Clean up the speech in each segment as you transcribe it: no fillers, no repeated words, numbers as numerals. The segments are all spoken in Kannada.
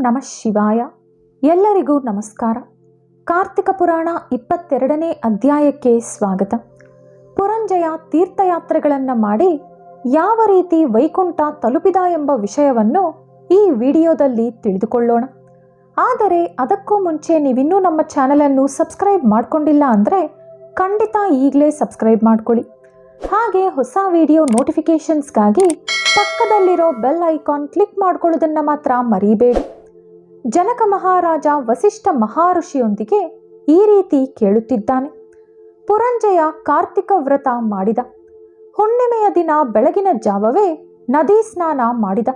ನಮಃ ಶಿವಾಯ. ಎಲ್ಲರಿಗೂ ನಮಸ್ಕಾರ. ಕಾರ್ತಿಕ ಪುರಾಣ 22ನೇ ಅಧ್ಯಾಯಕ್ಕೆ ಸ್ವಾಗತ. ಪುರಂಜಯ ತೀರ್ಥಯಾತ್ರೆಗಳನ್ನು ಮಾಡಿ ಯಾವ ರೀತಿ ವೈಕುಂಠ ತಲುಪಿದ ಎಂಬ ವಿಷಯವನ್ನು ಈ ವಿಡಿಯೋದಲ್ಲಿ ತಿಳಿದುಕೊಳ್ಳೋಣ. ಆದರೆ ಅದಕ್ಕೂ ಮುಂಚೆ ನೀವಿನ್ನೂ ನಮ್ಮ ಚಾನಲನ್ನು ಸಬ್ಸ್ಕ್ರೈಬ್ ಮಾಡಿಕೊಂಡಿಲ್ಲ ಅಂದರೆ ಖಂಡಿತ ಈಗಲೇ ಸಬ್ಸ್ಕ್ರೈಬ್ ಮಾಡ್ಕೊಳ್ಳಿ. ಹಾಗೆ ಹೊಸ ವಿಡಿಯೋ ನೋಟಿಫಿಕೇಷನ್ಸ್ಗಾಗಿ ಪಕ್ಕದಲ್ಲಿರೋ ಬೆಲ್ ಐಕಾನ್ ಕ್ಲಿಕ್ ಮಾಡ್ಕೊಳ್ಳೋದನ್ನು ಮಾತ್ರ ಮರಿಬೇಡಿ. ಜನಕ ಮಹಾರಾಜ ವಸಿಷ್ಠ ಮಹರ್ಷಿಯೊಂದಿಗೆ ಈ ರೀತಿ ಕೇಳುತ್ತಿದ್ದಾನೆ. ಪುರಂಜಯ ಕಾರ್ತಿಕ ವ್ರತ ಮಾಡಿದ. ಹುಣ್ಣಿಮೆಯ ದಿನ ಬೆಳಗಿನ ಜಾವವೇ ನದಿ ಸ್ನಾನ ಮಾಡಿದ.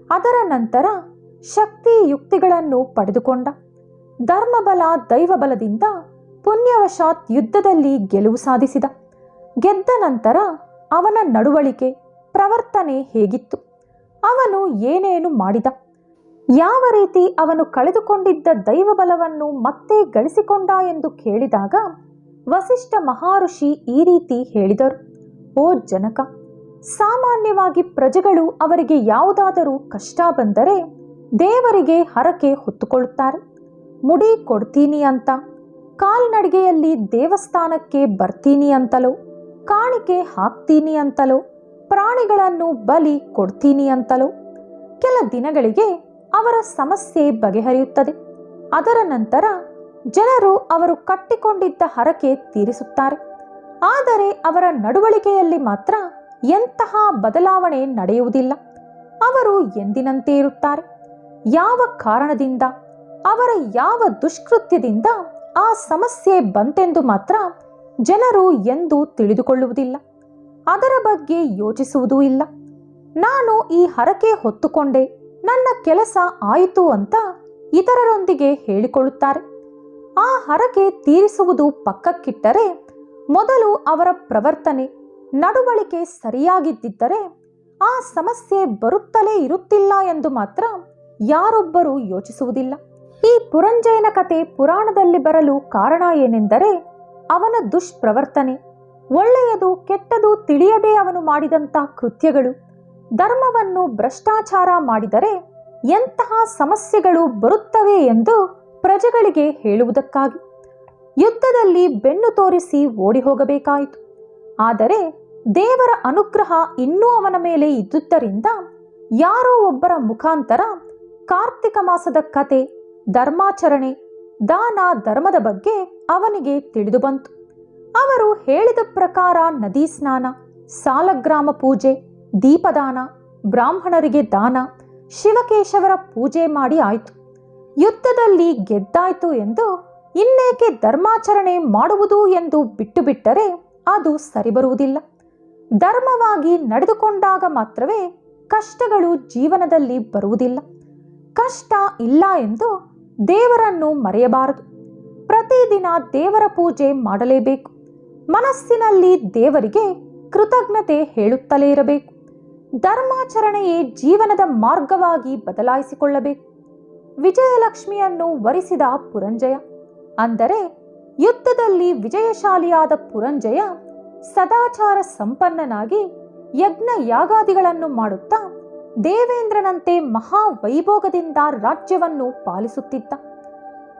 ಅದರ ನಂತರ ಶಕ್ತಿ ಯುಕ್ತಿಗಳನ್ನು ಪಡೆದುಕೊಂಡ. ಧರ್ಮಬಲ ದೈವಬಲದಿಂದ ಪುಣ್ಯವಶಾತ್ ಯುದ್ಧದಲ್ಲಿ ಗೆಲುವು ಸಾಧಿಸಿದ. ಗೆದ್ದ ನಂತರ ಅವನ ನಡವಳಿಕೆ ಪ್ರವರ್ತನೆ ಹೇಗಿತ್ತು, ಅವನು ಏನೇನು ಮಾಡಿದ, ಯಾವ ರೀತಿ ಅವನು ಕಳೆದುಕೊಂಡಿದ್ದ ದೈವಬಲವನ್ನು ಮತ್ತೆ ಗಳಿಸಿಕೊಂಡ ಎಂದು ಕೇಳಿದಾಗ ವಸಿಷ್ಠ ಮಹರ್ಷಿ ಈ ರೀತಿ ಹೇಳಿದರು. ಓ ಜನಕ, ಸಾಮಾನ್ಯವಾಗಿ ಪ್ರಜೆಗಳು ಅವರಿಗೆ ಯಾವುದಾದರೂ ಕಷ್ಟ ಬಂದರೆ ದೇವರಿಗೆ ಹರಕೆ ಹೊತ್ತುಕೊಳ್ಳುತ್ತಾರೆ. ಮುಡಿ ಕೊಡ್ತೀನಿ ಅಂತ, ಕಾಲ್ನಡಿಗೆಯಲ್ಲಿ ದೇವಸ್ಥಾನಕ್ಕೆ ಬರ್ತೀನಿ ಅಂತಲೋ, ಕಾಣಿಕೆ ಹಾಕ್ತೀನಿ ಅಂತಲೋ, ಪ್ರಾಣಿಗಳನ್ನು ಬಲಿ ಕೊಡ್ತೀನಿ ಅಂತಲೋ ಕೆಲ ದಿನಗಳಿಗೆ ಅವರ ಸಮಸ್ಯೆ ಬಗೆಹರಿಯುತ್ತದೆ. ಅದರ ನಂತರ ಜನರು ಅವರು ಕಟ್ಟಿಕೊಂಡಿದ್ದ ಹರಕೆ ತೀರಿಸುತ್ತಾರೆ. ಆದರೆ ಅವರ ನಡವಳಿಕೆಯಲ್ಲಿ ಮಾತ್ರ ಎಂತಹ ಬದಲಾವಣೆ ನಡೆಯುವುದಿಲ್ಲ. ಅವರು ಎಂದಿನಂತೆ ಇರುತ್ತಾರೆ. ಯಾವ ಕಾರಣದಿಂದ, ಅವರ ಯಾವ ದುಷ್ಕೃತ್ಯದಿಂದ ಆ ಸಮಸ್ಯೆ ಬಂತೆಂದು ಮಾತ್ರ ಜನರು ಎಂದೂ ತಿಳಿದುಕೊಳ್ಳುವುದಿಲ್ಲ. ಅದರ ಬಗ್ಗೆ ಯೋಚಿಸುವುದೂ ಇಲ್ಲ. ನಾನು ಈ ಹರಕೆ ಹೊತ್ತುಕೊಂಡೆ, ನನ್ನ ಕೆಲಸ ಆಯಿತು ಅಂತ ಇತರರೊಂದಿಗೆ ಹೇಳಿಕೊಳ್ಳುತ್ತಾರೆ. ಆ ಹರಕೆ ತೀರಿಸುವುದು ಪಕ್ಕಕ್ಕಿಟ್ಟರೆ ಮೊದಲು ಅವರ ಪ್ರವರ್ತನೆ ನಡವಳಿಕೆ ಸರಿಯಾಗಿದ್ದಿದ್ದರೆ ಆ ಸಮಸ್ಯೆ ಬರುತ್ತಲೇ ಇರುತ್ತಿಲ್ಲ ಎಂದು ಮಾತ್ರ ಯಾರೊಬ್ಬರೂ ಯೋಚಿಸುವುದಿಲ್ಲ. ಈ ಪುರಂಜಯನ ಕತೆ ಪುರಾಣದಲ್ಲಿ ಬರಲು ಕಾರಣ ಏನೆಂದರೆ ಅವನ ದುಷ್ಪ್ರವರ್ತನೆ, ಒಳ್ಳೆಯದು ಕೆಟ್ಟದು ತಿಳಿಯದೆ ಅವನು ಮಾಡಿದಂಥ ಕೃತ್ಯಗಳು, ಧರ್ಮವನ್ನು ಭ್ರಷ್ಟಾಚಾರ ಮಾಡಿದರೆ ಎಂತಹ ಸಮಸ್ಯೆಗಳು ಬರುತ್ತವೆ ಎಂದು ಪ್ರಜೆಗಳಿಗೆ ಹೇಳುವುದಕ್ಕಾಗಿ ಯುದ್ಧದಲ್ಲಿ ಬೆನ್ನು ತೋರಿಸಿ ಓಡಿ ಹೋಗಬೇಕಾಯಿತು. ಆದರೆ ದೇವರ ಅನುಗ್ರಹ ಇನ್ನೂ ಅವನ ಮೇಲೆ ಇದ್ದುದರಿಂದ ಯಾರೋ ಒಬ್ಬರ ಮುಖಾಂತರ ಕಾರ್ತಿಕ ಮಾಸದ ಕತೆ, ಧರ್ಮಾಚರಣೆ, ದಾನ ಧರ್ಮದ ಬಗ್ಗೆ ಅವನಿಗೆ ತಿಳಿದು ಬಂತು. ಅವರು ಹೇಳಿದ ಪ್ರಕಾರ ನದಿ ಸ್ನಾನ, ಸಾಲಗ್ರಾಮ ಪೂಜೆ, ದೀಪದಾನ, ಬ್ರಾಹ್ಮಣರಿಗೆ ದಾನ, ಶಿವಕೇಶವರ ಪೂಜೆ ಮಾಡಿ ಆಯಿತು. ಯುದ್ಧದಲ್ಲಿ ಗೆದ್ದಾಯ್ತು ಎಂದು ಇನ್ನೇಕೆ ಧರ್ಮಾಚರಣೆ ಮಾಡುವುದು ಎಂದು ಬಿಟ್ಟು ಬಿಟ್ಟರೆ ಅದು ಸರಿಬರುವುದಿಲ್ಲ. ಧರ್ಮವಾಗಿ ನಡೆದುಕೊಂಡಾಗ ಮಾತ್ರವೇ ಕಷ್ಟಗಳು ಜೀವನದಲ್ಲಿ ಬರುವುದಿಲ್ಲ. ಕಷ್ಟ ಇಲ್ಲ ಎಂದು ದೇವರನ್ನು ಮರೆಯಬಾರದು. ಪ್ರತಿದಿನ ದೇವರ ಪೂಜೆ ಮಾಡಲೇಬೇಕು. ಮನಸ್ಸಿನಲ್ಲಿ ದೇವರಿಗೆ ಕೃತಜ್ಞತೆ ಹೇಳುತ್ತಲೇ ಇರಬೇಕು. ಧರ್ಮಾಚರಣೆಯೇ ಜೀವನದ ಮಾರ್ಗವಾಗಿ ಬದಲಾಯಿಸಿಕೊಳ್ಳಬೇಕು. ವಿಜಯಲಕ್ಷ್ಮಿಯನ್ನು ವರಿಸಿದ ಪುರಂಜಯ, ಅಂದರೆ ಯುದ್ಧದಲ್ಲಿ ವಿಜಯಶಾಲಿಯಾದ ಪುರಂಜಯ ಸದಾಚಾರ ಸಂಪನ್ನನಾಗಿ ಯಜ್ಞ ಯಾಗಾದಿಗಳನ್ನು ಮಾಡುತ್ತಾ ದೇವೇಂದ್ರನಂತೆ ಮಹಾವೈಭೋಗದಿಂದ ರಾಜ್ಯವನ್ನು ಪಾಲಿಸುತ್ತಿದ್ದ.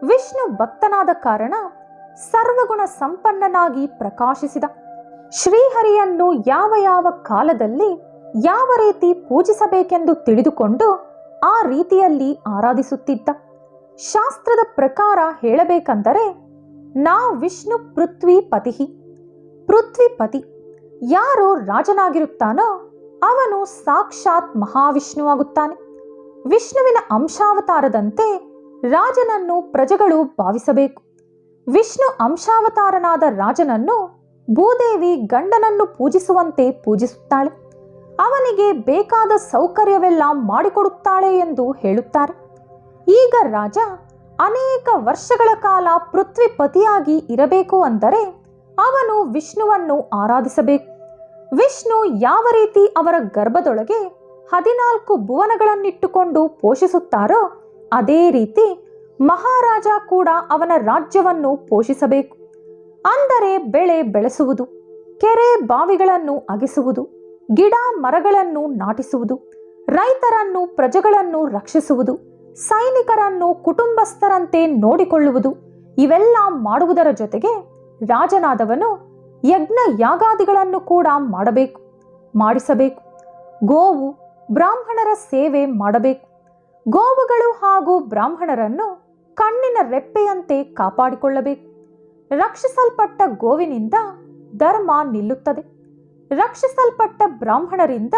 ವಿಷ್ಣು ಭಕ್ತನಾದ ಕಾರಣ ಸರ್ವಗುಣ ಸಂಪನ್ನನಾಗಿ ಪ್ರಕಾಶಿಸಿದ. ಶ್ರೀಹರಿಯನ್ನು ಯಾವ ಯಾವ ಕಾಲದಲ್ಲಿ ಯಾವ ರೀತಿ ಪೂಜಿಸಬೇಕೆಂದು ತಿಳಿದುಕೊಂಡು ಆ ರೀತಿಯಲ್ಲಿ ಆರಾಧಿಸುತ್ತಿದ್ದ. ಶಾಸ್ತ್ರದ ಪ್ರಕಾರ ಹೇಳಬೇಕೆಂದರೆ ನಾ ವಿಷ್ಣು ಪೃಥ್ವಿಪತಿ. ಪೃಥ್ವಿಪತಿ ಯಾರು ರಾಜನಾಗಿರುತ್ತಾನೋ ಅವನು ಸಾಕ್ಷಾತ್ ಮಹಾವಿಷ್ಣುವಾಗುತ್ತಾನೆ. ವಿಷ್ಣುವಿನ ಅಂಶಾವತಾರದಂತೆ ರಾಜನನ್ನು ಪ್ರಜೆಗಳು ಭಾವಿಸಬೇಕು. ವಿಷ್ಣು ಅಂಶಾವತಾರನಾದ ರಾಜನನ್ನು ಭೂದೇವಿ ಗಂಡನನ್ನು ಪೂಜಿಸುವಂತೆ ಪೂಜಿಸುತ್ತಾಳೆ. ಅವನಿಗೆ ಬೇಕಾದ ಸೌಕರ್ಯವೆಲ್ಲ ಮಾಡಿಕೊಡುತ್ತಾಳೆ ಎಂದು ಹೇಳುತ್ತಾರೆ. ಈಗ ರಾಜ ಅನೇಕ ವರ್ಷಗಳ ಕಾಲ ಪೃಥ್ವಿಪತಿಯಾಗಿ ಇರಬೇಕು ಅಂದರೆ ಅವನು ವಿಷ್ಣುವನ್ನು ಆರಾಧಿಸಬೇಕು. ವಿಷ್ಣು ಯಾವ ರೀತಿ ಅವರ ಗರ್ಭದೊಳಗೆ 14 ಭುವನಗಳನ್ನಿಟ್ಟುಕೊಂಡು ಪೋಷಿಸುತ್ತಾರೋ ಅದೇ ರೀತಿ ಮಹಾರಾಜ ಕೂಡ ಅವನ ರಾಜ್ಯವನ್ನು ಪೋಷಿಸಬೇಕು. ಅಂದರೆ ಬೆಳೆ ಬೆಳೆಸುವುದು, ಕೆರೆ ಬಾವಿಗಳನ್ನು ಅಗೆಸುವುದು, ಗಿಡ ಮರಗಳನ್ನು ನಾಟಿಸುವುದು, ರೈತರನ್ನು ಪ್ರಜೆಗಳನ್ನು ರಕ್ಷಿಸುವುದು, ಸೈನಿಕರನ್ನು ಕುಟುಂಬಸ್ಥರಂತೆ ನೋಡಿಕೊಳ್ಳುವುದು ಇವೆಲ್ಲ ಮಾಡುವುದರ ಜೊತೆಗೆ ರಾಜನಾದವನು ಯಜ್ಞ ಯಾಗಾದಿಗಳನ್ನು ಕೂಡ ಮಾಡಿಸಬೇಕು. ಗೋವು ಬ್ರಾಹ್ಮಣರ ಸೇವೆ ಮಾಡಬೇಕು. ಗೋವುಗಳು ಹಾಗೂ ಬ್ರಾಹ್ಮಣರನ್ನು ಕಣ್ಣಿನ ರೆಪ್ಪೆಯಂತೆ ಕಾಪಾಡಿಕೊಳ್ಳಬೇಕು. ರಕ್ಷಿಸಲ್ಪಟ್ಟ ಗೋವಿನಿಂದ ಧರ್ಮ ನಿಲ್ಲುತ್ತದೆ. ರಕ್ಷಿಸಲ್ಪಟ್ಟ ಬ್ರಾಹ್ಮಣರಿಂದ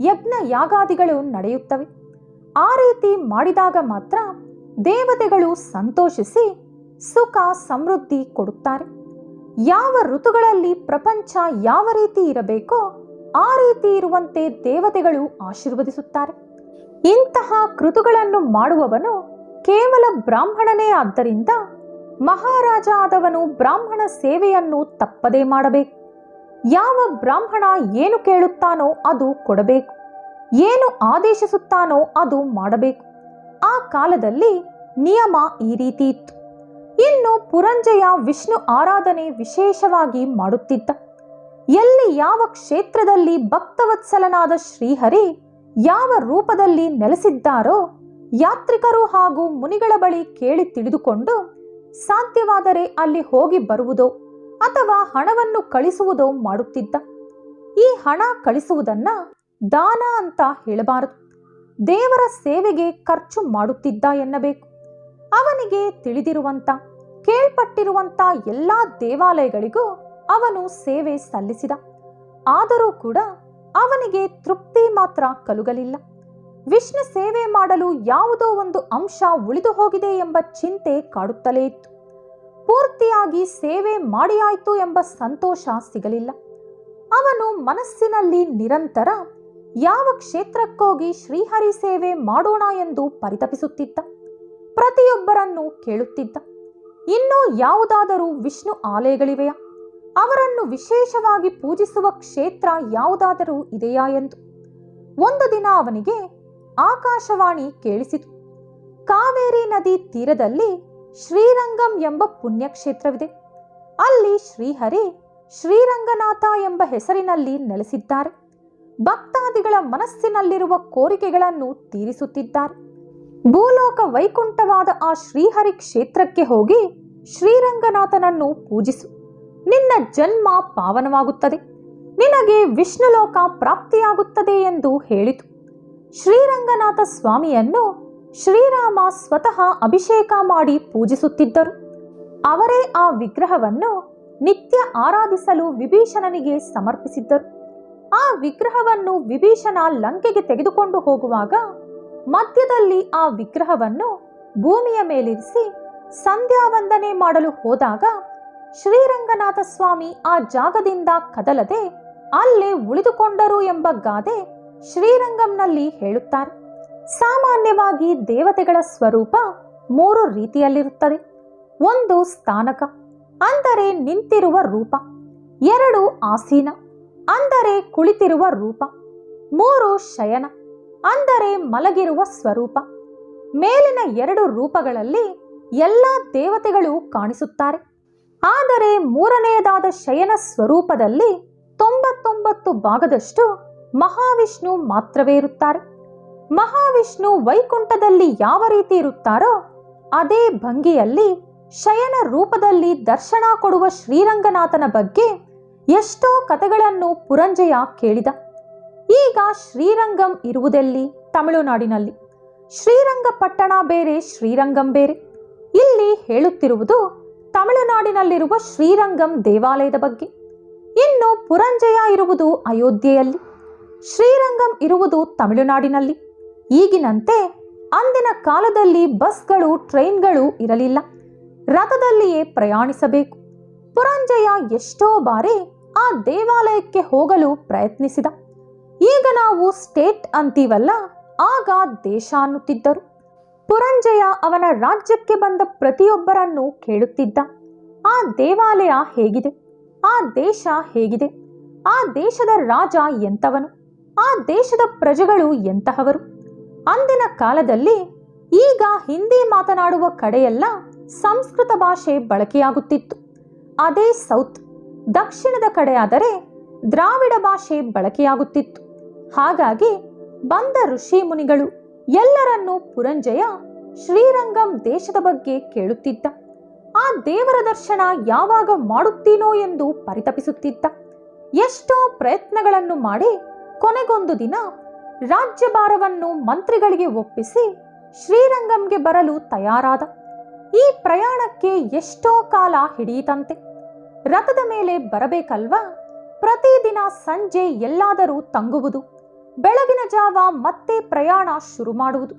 ಯಜ್ಞ ಯಾಗಾದಿಗಳು ನಡೆಯುತ್ತವೆ. ಆ ರೀತಿ ಮಾಡಿದಾಗ ಮಾತ್ರ ದೇವತೆಗಳು ಸಂತೋಷಿಸಿ ಸುಖ ಸಮೃದ್ಧಿ ಕೊಡುತ್ತಾರೆ. ಯಾವ ಋತುಗಳಲ್ಲಿ ಪ್ರಪಂಚ ಯಾವ ರೀತಿ ಇರಬೇಕೋ ಆ ರೀತಿ ಇರುವಂತೆ ದೇವತೆಗಳು ಆಶೀರ್ವದಿಸುತ್ತಾರೆ. ಇಂತಹ ಕೃತುಗಳನ್ನು ಮಾಡುವವನು ಕೇವಲ ಬ್ರಾಹ್ಮಣನೇ. ಆದ್ದರಿಂದ ಮಹಾರಾಜ ಆದವನು ಬ್ರಾಹ್ಮಣ ಸೇವೆಯನ್ನು ತಪ್ಪದೇ ಮಾಡಬೇಕು. ಯಾವ ಬ್ರಾಹ್ಮಣ ಏನು ಕೇಳುತ್ತಾನೋ ಅದು ಕೊಡಬೇಕು, ಏನು ಆದೇಶಿಸುತ್ತಾನೋ ಅದು ಮಾಡಬೇಕು. ಆ ಕಾಲದಲ್ಲಿ ನಿಯಮ ಈ ರೀತಿ ಇತ್ತು. ಇನ್ನು ಪುರಂಜಯ ವಿಷ್ಣು ಆರಾಧನೆ ವಿಶೇಷವಾಗಿ ಮಾಡುತ್ತಿದ್ದ. ಎಲ್ಲಿ ಯಾವ ಕ್ಷೇತ್ರದಲ್ಲಿ ಭಕ್ತವತ್ಸಲನಾದ ಶ್ರೀಹರಿ ಯಾವ ರೂಪದಲ್ಲಿ ನೆಲೆಸಿದ್ದಾರೋ ಯಾತ್ರಿಕರು ಹಾಗೂ ಮುನಿಗಳ ಬಳಿ ಕೇಳಿ ತಿಳಿದುಕೊಂಡು ಸಾಧ್ಯವಾದರೆ ಅಲ್ಲಿ ಹೋಗಿ ಬರುವುದೋ ಅಥವಾ ಹಣವನ್ನು ಕಳಿಸುವುದೋ ಮಾಡುತ್ತಿದ್ದ. ಈ ಹಣ ಕಳಿಸುವುದನ್ನ ದಾನ ಅಂತ ಹೇಳಬಾರದು, ದೇವರ ಸೇವೆಗೆ ಖರ್ಚು ಮಾಡುತ್ತಿದ್ದ ಎನ್ನಬೇಕು. ಅವನಿಗೆ ತಿಳಿದಿರುವಂತ ಕೇಳ್ಪಟ್ಟಿರುವಂತ ಎಲ್ಲಾ ದೇವಾಲಯಗಳಿಗೂ ಅವನು ಸೇವೆ ಸಲ್ಲಿಸಿದ. ಆದರೂ ಕೂಡ ಅವನಿಗೆ ತೃಪ್ತಿ ಮಾತ್ರ ಕಲುಗಲಿಲ್ಲ. ವಿಷ್ಣು ಸೇವೆ ಮಾಡಲು ಯಾವುದೋ ಒಂದು ಅಂಶ ಉಳಿದು ಹೋಗಿದೆ ಎಂಬ ಚಿಂತೆ ಕಾಡುತ್ತಲೇ ಇತ್ತು. ಪೂರ್ತಿಯಾಗಿ ಸೇವೆ ಮಾಡಿಯಾಯಿತು ಎಂಬ ಸಂತೋಷ ಸಿಗಲಿಲ್ಲ. ಅವನು ಮನಸ್ಸಿನಲ್ಲಿ ನಿರಂತರ ಯಾವ ಕ್ಷೇತ್ರಕ್ಕೋಗಿ ಶ್ರೀಹರಿ ಸೇವೆ ಮಾಡೋಣ ಎಂದು ಪರಿತಪಿಸುತ್ತಿದ್ದ. ಪ್ರತಿಯೊಬ್ಬರನ್ನು ಕೇಳುತ್ತಿದ್ದ, ಇನ್ನೂ ಯಾವುದಾದರೂ ವಿಷ್ಣು ಆಲಯಗಳಿವೆಯಾ, ಅವರನ್ನು ವಿಶೇಷವಾಗಿ ಪೂಜಿಸುವ ಕ್ಷೇತ್ರ ಯಾವುದಾದರೂ ಇದೆಯಾ ಎಂದು. ಒಂದು ದಿನ ಅವನಿಗೆ ಆಕಾಶವಾಣಿ ಕೇಳಿಸಿತು. ಕಾವೇರಿ ನದಿ ತೀರದಲ್ಲಿ ಶ್ರೀರಂಗಂ ಎಂಬ ಪುಣ್ಯಕ್ಷೇತ್ರವಿದೆ. ಅಲ್ಲಿ ಶ್ರೀಹರಿ ಶ್ರೀರಂಗನಾಥ ಎಂಬ ಹೆಸರಿನಲ್ಲಿ ನೆಲೆಸಿದ್ದಾರೆ. ಭಕ್ತಾದಿಗಳ ಮನಸ್ಸಿನಲ್ಲಿರುವ ಕೋರಿಕೆಗಳನ್ನು ತೀರಿಸುತ್ತಿದ್ದಾರೆ. ಭೂಲೋಕ ವೈಕುಂಠವಾದ ಆ ಶ್ರೀಹರಿ ಕ್ಷೇತ್ರಕ್ಕೆ ಹೋಗಿ ಶ್ರೀರಂಗನಾಥನನ್ನು ಪೂಜಿಸು, ನಿನ್ನ ಜನ್ಮ ಪಾವನವಾಗುತ್ತದೆ, ನಿನಗೆ ವಿಷ್ಣುಲೋಕ ಪ್ರಾಪ್ತಿಯಾಗುತ್ತದೆ ಎಂದು ಹೇಳಿತು. ಶ್ರೀರಂಗನಾಥ ಸ್ವಾಮಿಯನ್ನು ಶ್ರೀರಾಮ ಸ್ವತಃ ಅಭಿಷೇಕ ಮಾಡಿ ಪೂಜಿಸುತ್ತಿದ್ದರು. ಅವರೇ ಆ ವಿಗ್ರಹವನ್ನು ನಿತ್ಯ ಆರಾಧಿಸಲು ವಿಭೀಷಣನಿಗೆ ಸಮರ್ಪಿಸಿದ್ದರು. ಆ ವಿಗ್ರಹವನ್ನು ವಿಭೀಷಣ ಲಂಕೆಗೆ ತೆಗೆದುಕೊಂಡು ಹೋಗುವಾಗ ಮಧ್ಯದಲ್ಲಿ ಆ ವಿಗ್ರಹವನ್ನು ಭೂಮಿಯ ಮೇಲಿರಿಸಿ ಸಂಧ್ಯಾ ವಂದನೆ ಮಾಡಲು ಹೋದಾಗ ಶ್ರೀರಂಗನಾಥ ಸ್ವಾಮಿ ಆ ಜಾಗದಿಂದ ಕದಲದೆ ಅಲ್ಲೇ ಉಳಿದುಕೊಂಡರು ಎಂಬ ಗಾದೆ ಶ್ರೀರಂಗಂನಲ್ಲಿ ಹೇಳುತ್ತಾರೆ. ಸಾಮಾನ್ಯವಾಗಿ ದೇವತೆಗಳ ಸ್ವರೂಪ 3 ರೀತಿಯಲ್ಲಿರುತ್ತದೆ. 1 ಸ್ಥಾನಕ ಅಂದರೆ ನಿಂತಿರುವ ರೂಪ, 2 ಆಸೀನ ಅಂದರೆ ಕುಳಿತಿರುವ ರೂಪ, 3 ಶಯನ ಅಂದರೆ ಮಲಗಿರುವ ಸ್ವರೂಪ. ಮೇಲಿನ 2 ರೂಪಗಳಲ್ಲಿ ಎಲ್ಲ ದೇವತೆಗಳು ಕಾಣಿಸುತ್ತಾರೆ. ಆದರೆ 3ನೇದಾದ ಶಯನ ಸ್ವರೂಪದಲ್ಲಿ 99 ಭಾಗದಷ್ಟು ಮಹಾವಿಷ್ಣು ಮಾತ್ರವೇ ಇರುತ್ತಾರೆ. ಮಹಾವಿಷ್ಣು ವೈಕುಂಠದಲ್ಲಿ ಯಾವ ರೀತಿ ಇರುತ್ತಾರೋ ಅದೇ ಭಂಗಿಯಲ್ಲಿ ಶಯನ ರೂಪದಲ್ಲಿ ದರ್ಶನ ಕೊಡುವ ಶ್ರೀರಂಗನಾಥನ ಬಗ್ಗೆ ಎಷ್ಟೋ ಕಥೆಗಳನ್ನು ಪುರಂಜಯ ಕೇಳಿದ. ಈಗ ಶ್ರೀರಂಗಂ ಇರುವುದೆಲ್ಲಿ? ತಮಿಳುನಾಡಿನಲ್ಲಿ. ಶ್ರೀರಂಗಪಟ್ಟಣ ಬೇರೆ, ಶ್ರೀರಂಗಂ ಬೇರೆ. ಇಲ್ಲಿ ಹೇಳುತ್ತಿರುವುದು ತಮಿಳುನಾಡಿನಲ್ಲಿರುವ ಶ್ರೀರಂಗಂ ದೇವಾಲಯದ ಬಗ್ಗೆ. ಇನ್ನು ಪುರಂಜಯ ಇರುವುದು ಅಯೋಧ್ಯೆಯಲ್ಲಿ, ಶ್ರೀರಂಗಂ ಇರುವುದು ತಮಿಳುನಾಡಿನಲ್ಲಿ. ಈಗಿನಂತೆ ಅಂದಿನ ಕಾಲದಲ್ಲಿ ಬಸ್ಗಳು, ಟ್ರೈನ್ಗಳು ಇರಲಿಲ್ಲ. ರಥದಲ್ಲಿಯೇ ಪ್ರಯಾಣಿಸಬೇಕು. ಪುರಂಜಯ ಎಷ್ಟೋ ಬಾರಿ ಆ ದೇವಾಲಯಕ್ಕೆ ಹೋಗಲು ಪ್ರಯತ್ನಿಸಿದ. ಈಗ ನಾವು ಸ್ಟೇಟ್ ಅಂತೀವಲ್ಲ, ಆಗ ದೇಶ ಅನ್ನುತ್ತಿದ್ದರು. ಪುರಂಜಯ ಅವನ ರಾಜ್ಯಕ್ಕೆ ಬಂದ ಪ್ರತಿಯೊಬ್ಬರನ್ನು ಕೇಳುತ್ತಿದ್ದ, ಆ ದೇವಾಲಯ ಹೇಗಿದೆ, ಆ ದೇಶ ಹೇಗಿದೆ, ಆ ದೇಶದ ರಾಜ ಎಂಥವನು, ಆ ದೇಶದ ಪ್ರಜೆಗಳು ಎಂತಹವರು. ಅಂದಿನ ಕಾಲದಲ್ಲಿ ಈಗ ಹಿಂದಿ ಮಾತನಾಡುವ ಕಡೆಯೆಲ್ಲ ಸಂಸ್ಕೃತ ಭಾಷೆ ಬಳಕೆಯಾಗುತ್ತಿತ್ತು. ಅದೇ ಸೌತ್, ದಕ್ಷಿಣದ ಕಡೆ ಆದರೆ ದ್ರಾವಿಡ ಭಾಷೆ ಬಳಕೆಯಾಗುತ್ತಿತ್ತು. ಹಾಗಾಗಿ ಬಂದ ಋಷಿ ಮುನಿಗಳು ಎಲ್ಲರನ್ನೂ ಪುರಂಜಯ ಶ್ರೀರಂಗಂ ದೇಶದ ಬಗ್ಗೆ ಕೇಳುತ್ತಿದ್ದ. ಆ ದೇವರ ದರ್ಶನ ಯಾವಾಗ ಮಾಡುತ್ತೀನೋ ಎಂದು ಪರಿತಪಿಸುತ್ತಿದ್ದ. ಎಷ್ಟೋ ಪ್ರಯತ್ನಗಳನ್ನು ಮಾಡಿ ಕೊನೆಗೊಂದು ದಿನ ರಾಜ್ಯಭಾರವನ್ನು ಮಂತ್ರಿಗಳಿಗೆ ಒಪ್ಪಿಸಿ ಶ್ರೀರಂಗಂಗೆ ಬರಲು ತಯಾರಾದ. ಈ ಪ್ರಯಾಣಕ್ಕೆ ಎಷ್ಟೋ ಕಾಲ ಹಿಡಿಯಿತಂತೆ. ರಥದ ಮೇಲೆ ಬರಬೇಕಲ್ವಾ? ಪ್ರತಿದಿನ ಸಂಜೆ ಎಲ್ಲಾದರೂ ತಂಗುವುದು, ಬೆಳಗಿನ ಜಾವ ಮತ್ತೆ ಪ್ರಯಾಣ ಶುರು ಮಾಡುವುದು.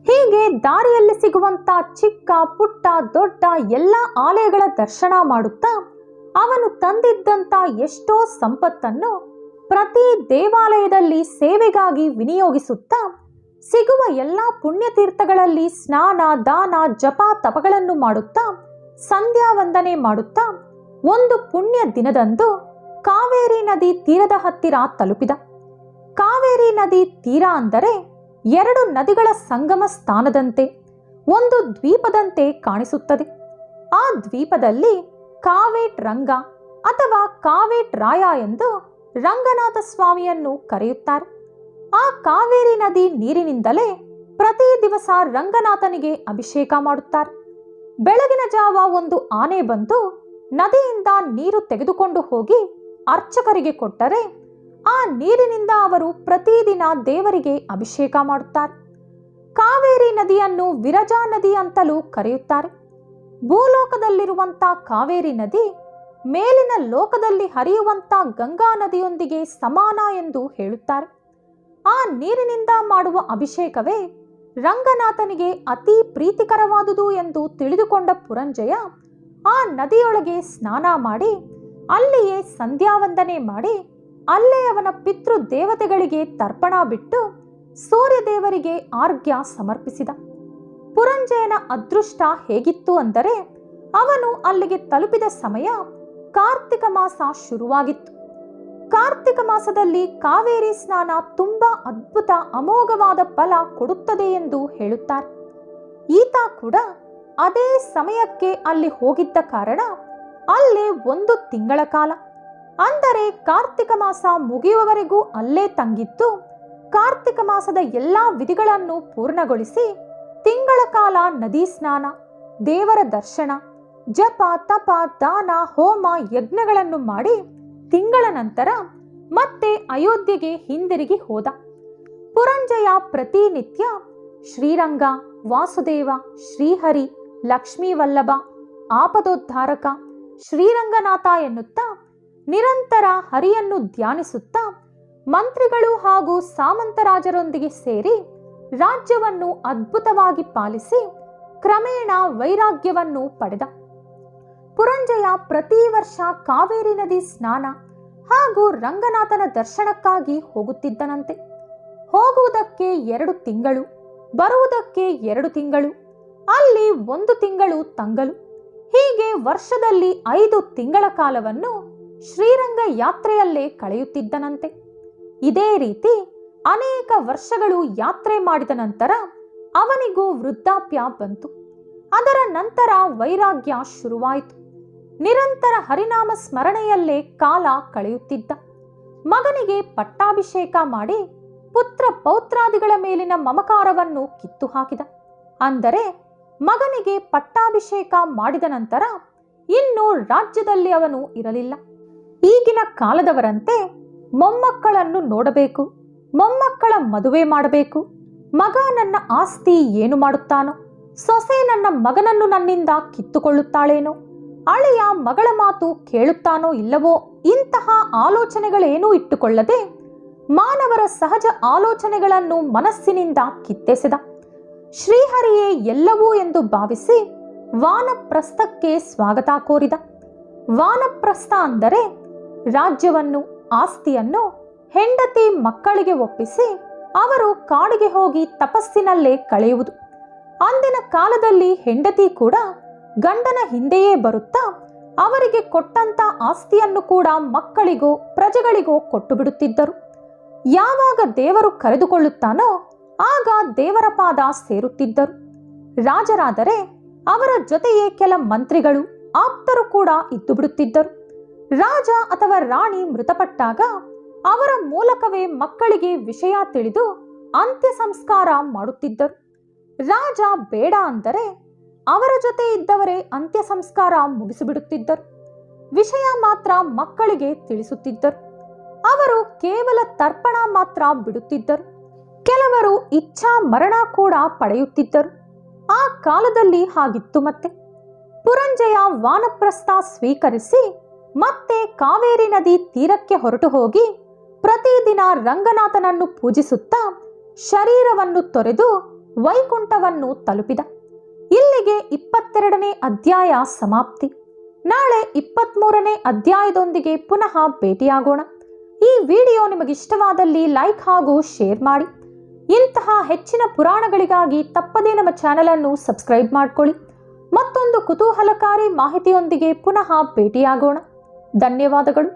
ಹೀಗೆ ದಾರಿಯಲ್ಲಿ ಸಿಗುವಂತ ಚಿಕ್ಕ ಪುಟ್ಟ ದೊಡ್ಡ ಎಲ್ಲ ಆಲಯಗಳ ದರ್ಶನ ಮಾಡುತ್ತಾ ಅವನು ತಂದಿದ್ದಂತ ಎಷ್ಟೋ ಸಂಪತ್ತನ್ನು ಪ್ರತಿ ದೇವಾಲಯದಲ್ಲಿ ಸೇವೆಗಾಗಿ ವಿನಿಯೋಗಿಸುತ್ತಾ ಸಿಗುವ ಎಲ್ಲ ಪುಣ್ಯತೀರ್ಥಗಳಲ್ಲಿ ಸ್ನಾನ ದಾನ ಜಪ ತಪಗಳನ್ನು ಮಾಡುತ್ತಾ ಸಂಧ್ಯಾ ವಂದನೆ ಮಾಡುತ್ತಾ ಒಂದು ಪುಣ್ಯ ದಿನದಂದು ಕಾವೇರಿ ನದಿ ತೀರದ ಹತ್ತಿರ ತಲುಪಿದ. ಕಾವೇರಿ ನದಿ ತೀರ ಅಂದರೆ ಎರಡು ನದಿಗಳ ಸಂಗಮ ಸ್ಥಾನದಂತೆ, ಒಂದು ದ್ವೀಪದಂತೆ ಕಾಣಿಸುತ್ತದೆ. ಆ ದ್ವೀಪದಲ್ಲಿ ಕಾವೇಟ್ ರಂಗ ಅಥವಾ ಕಾವೇಟ್ ರಾಯ ಎಂದು ರಂಗನಾಥ ಸ್ವಾಮಿಯನ್ನು ಕರೆಯುತ್ತಾರೆ. ಆ ಕಾವೇರಿ ನದಿ ನೀರಿನಿಂದಲೇ ಪ್ರತಿ ದಿವಸ ರಂಗನಾಥನಿಗೆ ಅಭಿಷೇಕ ಮಾಡುತ್ತಾರೆ. ಬೆಳಗಿನ ಜಾವ ಒಂದು ಆನೆ ಬಂದು ನದಿಯಿಂದ ನೀರು ತೆಗೆದುಕೊಂಡು ಹೋಗಿ ಅರ್ಚಕರಿಗೆ ಕೊಟ್ಟರೆ ಆ ನೀರಿನಿಂದ ಅವರು ಪ್ರತಿದಿನ ದೇವರಿಗೆ ಅಭಿಷೇಕ ಮಾಡುತ್ತಾರೆ. ಕಾವೇರಿ ನದಿಯನ್ನು ವಿರಜಾ ನದಿ ಅಂತಲೂ ಕರೆಯುತ್ತಾರೆ. ಭೂಲೋಕದಲ್ಲಿರುವಂತ ಕಾವೇರಿ ನದಿ ಮೇಲಿನ ಲೋಕದಲ್ಲಿ ಹರಿಯುವಂತ ಗಂಗಾ ನದಿಯೊಂದಿಗೆ ಸಮಾನ ಎಂದು ಹೇಳುತ್ತಾರೆ. ಆ ನೀರಿನಿಂದ ಮಾಡುವ ಅಭಿಷೇಕವೇ ರಂಗನಾಥನಿಗೆ ಅತಿ ಪ್ರೀತಿಕರವಾದುದು ಎಂದು ತಿಳಿದುಕೊಂಡ ಪುರಂಜಯ ಆ ನದಿಯೊಳಗೆ ಸ್ನಾನ ಮಾಡಿ ಅಲ್ಲಿಯೇ ಸಂಧ್ಯಾವಂದನೆ ಮಾಡಿ ಅಲ್ಲೇ ಅವನ ಪಿತೃ ದೇವತೆಗಳಿಗೆ ತರ್ಪಣ ಬಿಟ್ಟು ಸೂರ್ಯದೇವರಿಗೆ ಆರ್ಘ್ಯ ಸಮರ್ಪಿಸಿದ. ಪುರಂಜಯನ ಅದೃಷ್ಟ ಹೇಗಿತ್ತು ಅಂದರೆ ಅವನು ಅಲ್ಲಿಗೆ ತಲುಪಿದ ಸಮಯ ಕಾರ್ತಿಕ ಮಾಸ ಶುರುವಾಗಿತ್ತು. ಕಾರ್ತಿಕ ಮಾಸದಲ್ಲಿ ಕಾವೇರಿ ಸ್ನಾನ ತುಂಬಾ ಅದ್ಭುತ ಅಮೋಘವಾದ ಫಲ ಕೊಡುತ್ತದೆ ಎಂದು ಹೇಳುತ್ತಾರೆ. ಈತ ಕೂಡ ಅದೇ ಸಮಯಕ್ಕೆ ಅಲ್ಲಿ ಹೋಗಿದ್ದ ಕಾರಣ ಅಲ್ಲೇ ಒಂದು ತಿಂಗಳ ಕಾಲ ಅಂದರೆ ಕಾರ್ತಿಕ ಮಾಸ ಮುಗಿಯುವವರೆಗೂ ಅಲ್ಲೇ ತಂಗಿದ್ದು ಕಾರ್ತಿಕ ಮಾಸದ ಎಲ್ಲಾ ವಿಧಿಗಳನ್ನು ಪೂರ್ಣಗೊಳಿಸಿ ತಿಂಗಳ ಕಾಲ ನದಿ ಸ್ನಾನ, ದೇವರ ದರ್ಶನ, ಜಪ ತಪ ದಾನ ಹೋಮ ಯಜ್ಞಗಳನ್ನು ಮಾಡಿ ತಿಂಗಳ ನಂತರ ಮತ್ತೆ ಅಯೋಧ್ಯೆಗೆ ಹಿಂದಿರುಗಿ ಹೋದ. ಪುರಂಜಯ ಪ್ರತಿನಿತ್ಯ ಶ್ರೀರಂಗ, ವಾಸುದೇವ, ಶ್ರೀಹರಿ, ಲಕ್ಷ್ಮೀ ವಲ್ಲಭ, ಆಪದೋದ್ಧಾರಕ, ಶ್ರೀರಂಗನಾಥ ಎನ್ನುತ್ತಾ ನಿರಂತರ ಹರಿಯನ್ನು ಧ್ಯಾನಿಸುತ್ತಾ ಮಂತ್ರಿಗಳು ಹಾಗೂ ಸಾಮಂತರಾಜರೊಂದಿಗೆ ಸೇರಿ ರಾಜ್ಯವನ್ನು ಅದ್ಭುತವಾಗಿ ಪಾಲಿಸಿ ಕ್ರಮೇಣ ವೈರಾಗ್ಯವನ್ನು ಪಡೆದ. ಪುರಂಜಯ ಪ್ರತಿ ವರ್ಷ ಕಾವೇರಿ ನದಿ ಸ್ನಾನ ಹಾಗೂ ರಂಗನಾಥನ ದರ್ಶನಕ್ಕಾಗಿ ಹೋಗುತ್ತಿದ್ದನಂತೆ. ಹೋಗುವುದಕ್ಕೆ 2 ತಿಂಗಳು, ಬರುವುದಕ್ಕೆ 2 ತಿಂಗಳು, ಅಲ್ಲಿ 1 ತಿಂಗಳು ತಂಗಲು, ಹೀಗೆ ವರ್ಷದಲ್ಲಿ 5 ತಿಂಗಳ ಕಾಲವನ್ನು ಶ್ರೀರಂಗ ಯಾತ್ರೆಯಲ್ಲೇ ಕಳೆಯುತ್ತಿದ್ದನಂತೆ. ಇದೇ ರೀತಿ ಅನೇಕ ವರ್ಷಗಳು ಯಾತ್ರೆ ಮಾಡಿದ ನಂತರ ಅವನಿಗೂ ವೃದ್ಧಾಪ್ಯ ಬಂತು. ಅದರ ನಂತರ ವೈರಾಗ್ಯ ಶುರುವಾಯಿತು. ನಿರಂತರ ಹರಿನಾಮ ಸ್ಮರಣೆಯಲ್ಲೇ ಕಾಲ ಕಳೆಯುತ್ತಿದ್ದ. ಮಗನಿಗೆ ಪಟ್ಟಾಭಿಷೇಕ ಮಾಡಿ ಪುತ್ರ ಪೌತ್ರಾದಿಗಳ ಮೇಲಿನ ಮಮಕಾರವನ್ನು ಕಿತ್ತು ಹಾಕಿದ. ಅಂದರೆ ಮಗನಿಗೆ ಪಟ್ಟಾಭಿಷೇಕ ಮಾಡಿದ ನಂತರ ಇನ್ನು ರಾಜ್ಯದಲ್ಲಿ ಅವನು ಇರಲಿಲ್ಲ. ಈಗಿನ ಕಾಲದವರಂತೆ ಮೊಮ್ಮಕ್ಕಳನ್ನು ನೋಡಬೇಕು, ಮೊಮ್ಮಕ್ಕಳ ಮದುವೆ ಮಾಡಬೇಕು, ಮಗ ನನ್ನ ಆಸ್ತಿ ಏನು ಮಾಡುತ್ತಾನೋ, ಸೊಸೆ ನನ್ನ ಮಗನನ್ನು ನನ್ನಿಂದ ಕಿತ್ತುಕೊಳ್ಳುತ್ತಾಳೇನೋ, ಅಳಿಯ ಮಗಳ ಮಾತು ಕೇಳುತ್ತಾನೋ ಇಲ್ಲವೋ, ಇಂತಹ ಆಲೋಚನೆಗಳೇನೂ ಇಟ್ಟುಕೊಳ್ಳದೆ ಮಾನವರ ಸಹಜ ಆಲೋಚನೆಗಳನ್ನು ಮನಸ್ಸಿನಿಂದ ಕಿತ್ತೆಸೆದ. ಶ್ರೀಹರಿಯೇ ಎಲ್ಲವೂ ಎಂದು ಭಾವಿಸಿ ವಾನಪ್ರಸ್ಥಕ್ಕೆ ಸ್ವಾಗತ ಕೋರಿದ. ವಾನಪ್ರಸ್ಥ ಅಂದರೆ ರಾಜ್ಯವನ್ನು, ಆಸ್ತಿಯನ್ನು ಹೆಂಡತಿ ಮಕ್ಕಳಿಗೆ ಒಪ್ಪಿಸಿ ಅವರು ಕಾಡಿಗೆ ಹೋಗಿ ತಪಸ್ಸಿನಲ್ಲೇ ಕಳೆಯುವುದು. ಅಂದಿನ ಕಾಲದಲ್ಲಿ ಹೆಂಡತಿ ಕೂಡ ಗಂಡನ ಹಿಂದೆಯೇ ಬರುತ್ತಾ ಅವರಿಗೆ ಕೊಟ್ಟಂತ ಆಸ್ತಿಯನ್ನು ಕೂಡ ಮಕ್ಕಳಿಗೋ ಪ್ರಜೆಗಳಿಗೋ ಕೊಟ್ಟು ಬಿಡುತ್ತಿದ್ದರು. ಯಾವಾಗ ದೇವರು ಕರೆದುಕೊಳ್ಳುತ್ತಾನೋ ಆಗ ದೇವರ ಪಾದ ಸೇರುತ್ತಿದ್ದರು. ರಾಜರಾದರೆ ಅವರ ಜೊತೆಯೇ ಕೆಲ ಮಂತ್ರಿಗಳು, ಆಪ್ತರು ಕೂಡ ಇದ್ದು ಬಿಡುತ್ತಿದ್ದರು. ರಾಜ ಅಥವಾ ರಾಣಿ ಮೃತಪಟ್ಟಾಗ ಅವರ ಮೂಲಕವೇ ಮಕ್ಕಳಿಗೆ ವಿಷಯ ತಿಳಿದು ಅಂತ್ಯ ಸಂಸ್ಕಾರ ಮಾಡುತ್ತಿದ್ದರು. ರಾಜ ಬೇಡ ಅಂದರೆ ಅವರ ಜೊತೆ ಇದ್ದವರೇ ಅಂತ್ಯ ಸಂಸ್ಕಾರ ಮುಗಿಸಿಬಿಡುತ್ತಿದ್ದರು. ವಿಷಯ ಮಾತ್ರ ಮಕ್ಕಳಿಗೆ ತಿಳಿಸುತ್ತಿದ್ದರು. ಅವರು ಕೇವಲ ತರ್ಪಣ ಮಾತ್ರ ಬಿಡುತ್ತಿದ್ದರು. ಕೆಲವರು ಇಚ್ಛಾ ಮರಣ ಕೂಡ ಪಡೆಯುತ್ತಿದ್ದರು. ಆ ಕಾಲದಲ್ಲಿ ಹಾಗಿತ್ತು. ಮತ್ತೆ ಪುರಂಜಯ ವಾನಪ್ರಸ್ಥ ಸ್ವೀಕರಿಸಿ ಮತ್ತೆ ಕಾವೇರಿ ನದಿ ತೀರಕ್ಕೆ ಹೊರಟು ಹೋಗಿ ಪ್ರತಿದಿನ ರಂಗನಾಥನನ್ನು ಪೂಜಿಸುತ್ತಾ ಶರೀರವನ್ನು ತೊರೆದು ವೈಕುಂಠವನ್ನು ತಲುಪಿದ. ಇಲ್ಲಿಗೆ 22ನೇ ಅಧ್ಯಾಯ ಸಮಾಪ್ತಿ. ನಾಳೆ 23ನೇ ಅಧ್ಯಾಯದೊಂದಿಗೆ ಪುನಃ ಭೇಟಿಯಾಗೋಣ. ಈ ವಿಡಿಯೋ ನಿಮಗಿಷ್ಟವಾದಲ್ಲಿ ಲೈಕ್ ಹಾಗೂ ಶೇರ್ ಮಾಡಿ. ಇಂತಹ ಹೆಚ್ಚಿನ ಪುರಾಣಗಳಿಗಾಗಿ ತಪ್ಪದೇ ನಮ್ಮ ಚಾನೆಲ್ ಅನ್ನು ಸಬ್ಸ್ಕ್ರೈಬ್ ಮಾಡಿಕೊಳ್ಳಿ. ಮತ್ತೊಂದು ಕುತೂಹಲಕಾರಿ ಮಾಹಿತಿಯೊಂದಿಗೆ ಪುನಃ ಭೇಟಿಯಾಗೋಣ. ಧನ್ಯವಾದಗಳು.